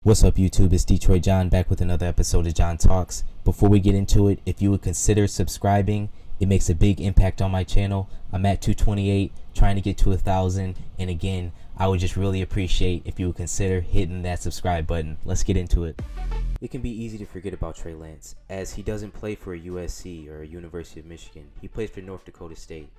What's up, YouTube? It's Detroit John back with another episode of John Talks. Before we get into it, if you would consider subscribing, it makes a big impact on my channel. I'm at 228, trying to get to 1,000. And again, I would just really appreciate if you would consider hitting that subscribe button. Let's get into it. It can be easy to forget about Trey Lance, as he doesn't play for a USC or a University of Michigan. He plays for North Dakota State.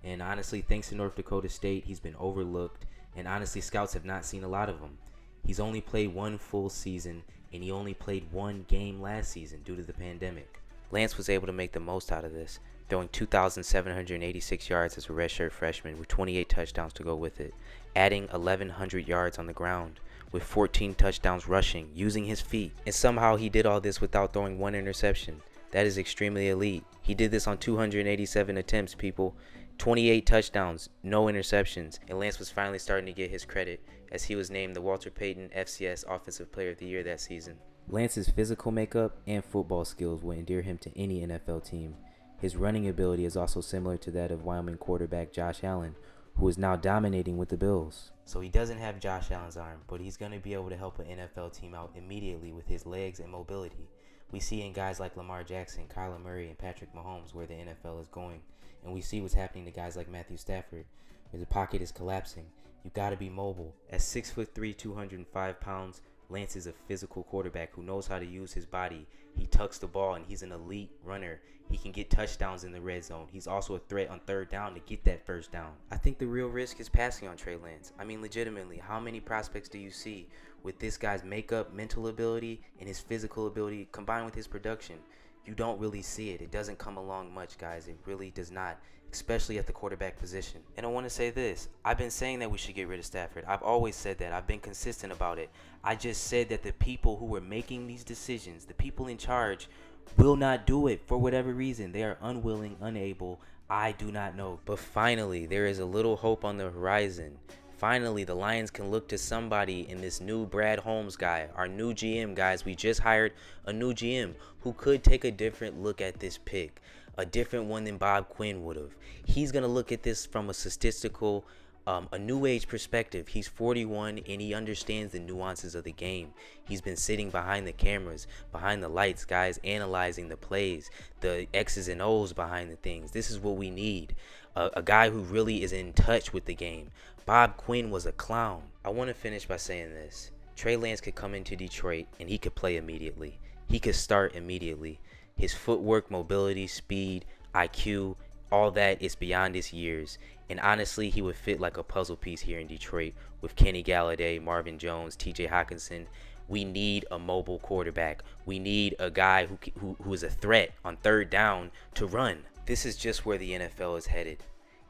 And honestly, thanks to North Dakota State, he's been overlooked. And honestly, scouts have not seen a lot of him. He's only played one full season, and he only played one game last season due to the pandemic. Lance was able to make the most out of this, throwing 2,786 yards as a redshirt freshman with 28 touchdowns to go with it, adding 1,100 yards on the ground with 14 touchdowns rushing, using his feet. And somehow he did all this without throwing one interception. That is extremely elite. He did this on 287 attempts, people. 28 touchdowns, no interceptions, and Lance was finally starting to get his credit as he was named the Walter Payton FCS Offensive Player of the Year that season. Lance's physical makeup and football skills will endear him to any NFL team. His running ability is also similar to that of Wyoming quarterback Josh Allen, who is now dominating with the Bills. So he doesn't have Josh Allen's arm, but he's going to be able to help an NFL team out immediately with his legs and mobility. We see in guys like Lamar Jackson, Kyler Murray, and Patrick Mahomes where the NFL is going. And we see what's happening to guys like Matthew Stafford, where the pocket is collapsing. You got to be mobile. At 6'3", 205 pounds, Lance is a physical quarterback who knows how to use his body. He tucks the ball, and he's an elite runner. He can get touchdowns in the red zone. He's also a threat on third down to get that first down. I think the real risk is passing on Trey Lance. I mean, legitimately, how many prospects do you see with this guy's makeup, mental ability, and his physical ability combined with his production? You don't really see it. It doesn't come along much, guys. It really does not, especially at the quarterback position. And I want to say this. I've been saying that we should get rid of Stafford. I've always said that. I've been consistent about it. I just said that the people who were making these decisions, the people in charge, will not do it for whatever reason. They are unwilling, unable. I do not know. But finally, there is a little hope on the horizon. Finally, the Lions can look to somebody in this new Brad Holmes guy, our new GM, guys. We just hired a new GM who could take a different look at this pick, a different one than Bob Quinn would have. He's going to look at this from a statistical, a new age perspective. He's 41 and he understands the nuances of the game. He's been sitting behind the cameras, behind the lights, guys, analyzing the plays, the X's and O's behind the things. This is what we need. A guy who really is in touch with the game. Bob Quinn was a clown. I want to finish by saying this. Trey Lance could come into Detroit and he could play immediately. He could start immediately. His footwork, mobility, speed, IQ, all that is beyond his years. And honestly, he would fit like a puzzle piece here in Detroit with Kenny Galladay, Marvin Jones, TJ Hawkinson. We need a mobile quarterback. We need a guy who is a threat on third down to run. This is just where the NFL is headed.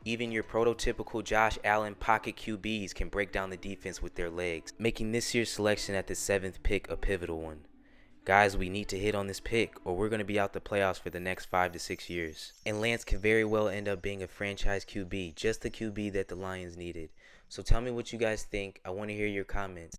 Even your prototypical Josh Allen pocket QBs can break down the defense with their legs, making this year's selection at the 7th pick a pivotal one. Guys, we need to hit on this pick or we're going to be out the playoffs for the next 5 to 6 years. And Lance could very well end up being a franchise QB, just the QB that the Lions needed. So tell me what you guys think. I want to hear your comments.